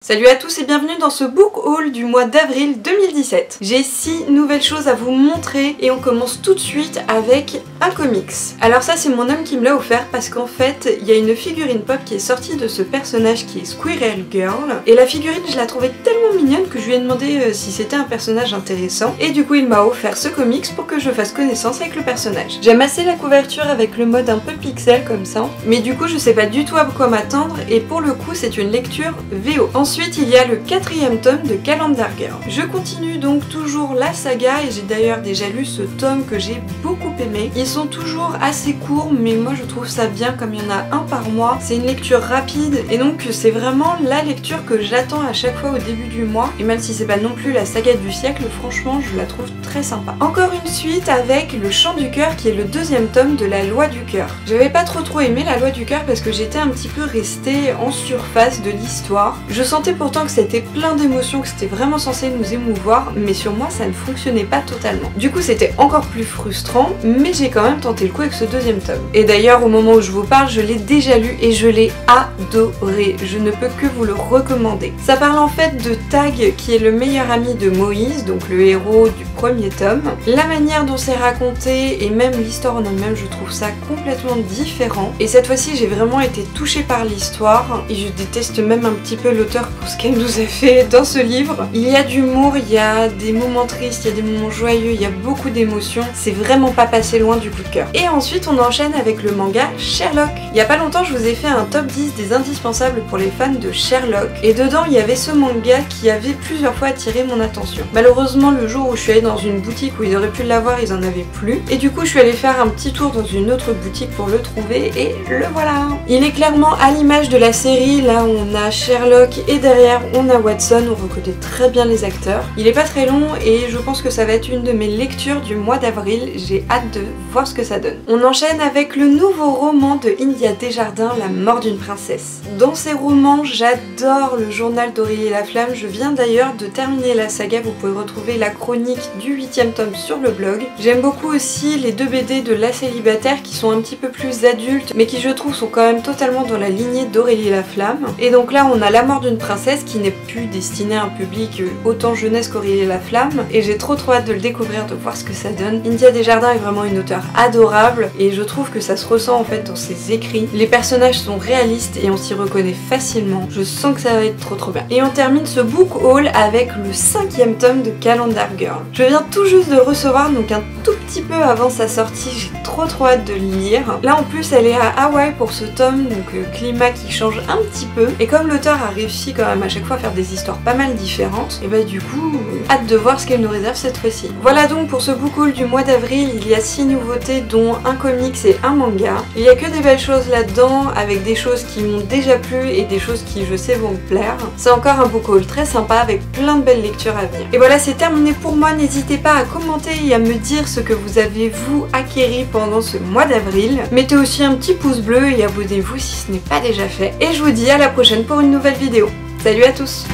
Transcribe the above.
Salut à tous et bienvenue dans ce book haul du mois d'avril 2017. J'ai 6 nouvelles choses à vous montrer et on commence tout de suite avec un comics. Alors ça c'est mon homme qui me l'a offert parce qu'en fait il y a une figurine pop qui est sortie de ce personnage qui est Squirrel Girl et la figurine je la trouvais tellement mignonne que je lui ai demandé si c'était un personnage intéressant et du coup il m'a offert ce comics pour que je fasse connaissance avec le personnage. J'aime assez la couverture avec le mode un peu pixel comme ça mais du coup je sais pas du tout à quoi m'attendre et pour le coup c'est une lecture VO. Ensuite, il y a le 4e tome de Calendar Girl. Je continue donc toujours la saga et j'ai d'ailleurs déjà lu ce tome que j'ai beaucoup aimé. Ils sont toujours assez courts mais moi je trouve ça bien comme il y en a un par mois. C'est une lecture rapide et donc c'est vraiment la lecture que j'attends à chaque fois au début du mois. Et même si c'est pas non plus la saga du siècle, franchement je la trouve très sympa. Encore une suite avec Le Chant du Cœur qui est le 2e tome de La Loi du Cœur. J'avais pas trop aimé La Loi du Cœur parce que j'étais un petit peu restée en surface de l'histoire. Je sentais pourtant que c'était plein d'émotions, que c'était vraiment censé nous émouvoir, mais sur moi ça ne fonctionnait pas totalement. Du coup c'était encore plus frustrant, mais j'ai quand même tenté le coup avec ce 2e tome. Et d'ailleurs au moment où je vous parle, je l'ai déjà lu et je l'ai adoré. Je ne peux que vous le recommander. Ça parle en fait de Tag qui est le meilleur ami de Moïse, donc le héros du 1er tome. La manière dont c'est raconté et même l'histoire en elle-même, je trouve ça complètement différent. Et cette fois-ci j'ai vraiment été touchée par l'histoire et je déteste même un petit peu l'auteur pour ce qu'elle nous a fait dans ce livre. Il y a d'humour, il y a des moments tristes, il y a des moments joyeux, il y a beaucoup d'émotions. C'est vraiment pas passé loin du coup de cœur. Et ensuite on enchaîne avec le manga Sherlock. Il y a pas longtemps je vous ai fait un top 10 des indispensables pour les fans de Sherlock et dedans il y avait ce manga qui avait plusieurs fois attiré mon attention. Malheureusement le jour où je suis allée dans une boutique où ils auraient pu l'avoir, ils en avaient plus et du coup je suis allée faire un petit tour dans une autre boutique pour le trouver et le voilà. Il est clairement à l'image de la série, là on a Sherlock et derrière on a Watson, on reconnaît très bien les acteurs. Il est pas très long et je pense que ça va être une de mes lectures du mois d'avril, j'ai hâte de voir ce que ça donne. On enchaîne avec le nouveau roman de India Desjardins, La mort d'une princesse. Dans ces romans, j'adore le journal d'Aurélie et la Flamme, je viens d'ailleurs de terminer la saga, vous pouvez retrouver la chronique du 8e tome sur le blog. J'aime beaucoup aussi les 2 BD de La Célibataire qui sont un petit peu plus adultes mais qui je trouve sont quand même totalement dans la lignée d'Aurélie et la Flamme. Et donc là on a La mort d'une princesse qui n'est plus destiné à un public autant jeunesse qu'Aurélie et la Flamme et j'ai trop hâte de le découvrir, de voir ce que ça donne. India Desjardins est vraiment une auteure adorable et je trouve que ça se ressent en fait dans ses écrits. Les personnages sont réalistes et on s'y reconnaît facilement. Je sens que ça va être trop bien. Et on termine ce book haul avec le 5e tome de Calendar Girl. Je viens tout juste de le recevoir donc un tout petit peu avant sa sortie, j'ai trop hâte de le lire. Là en plus elle est à Hawaï pour ce tome donc climat qui change un petit peu et comme l'auteur a réussi quand même à chaque fois à faire des histoires pas mal différentes et bah du coup hâte de voir ce qu'elle nous réserve cette fois-ci. Voilà donc pour ce book haul du mois d'avril, il y a 6 nouveautés dont un comics et un manga. Il y a que des belles choses là-dedans avec des choses qui m'ont déjà plu et des choses qui je sais vont me plaire. C'est encore un book haul très sympa avec plein de belles lectures à venir. Et voilà c'est terminé pour moi, n'hésitez pas à commenter et à me dire ce que vous avez vous acquéri pendant ce mois d'avril. Mettez aussi un petit pouce bleu et abonnez-vous si ce n'est pas déjà fait. Et je vous dis à la prochaine pour une nouvelle vidéo. Salut à tous!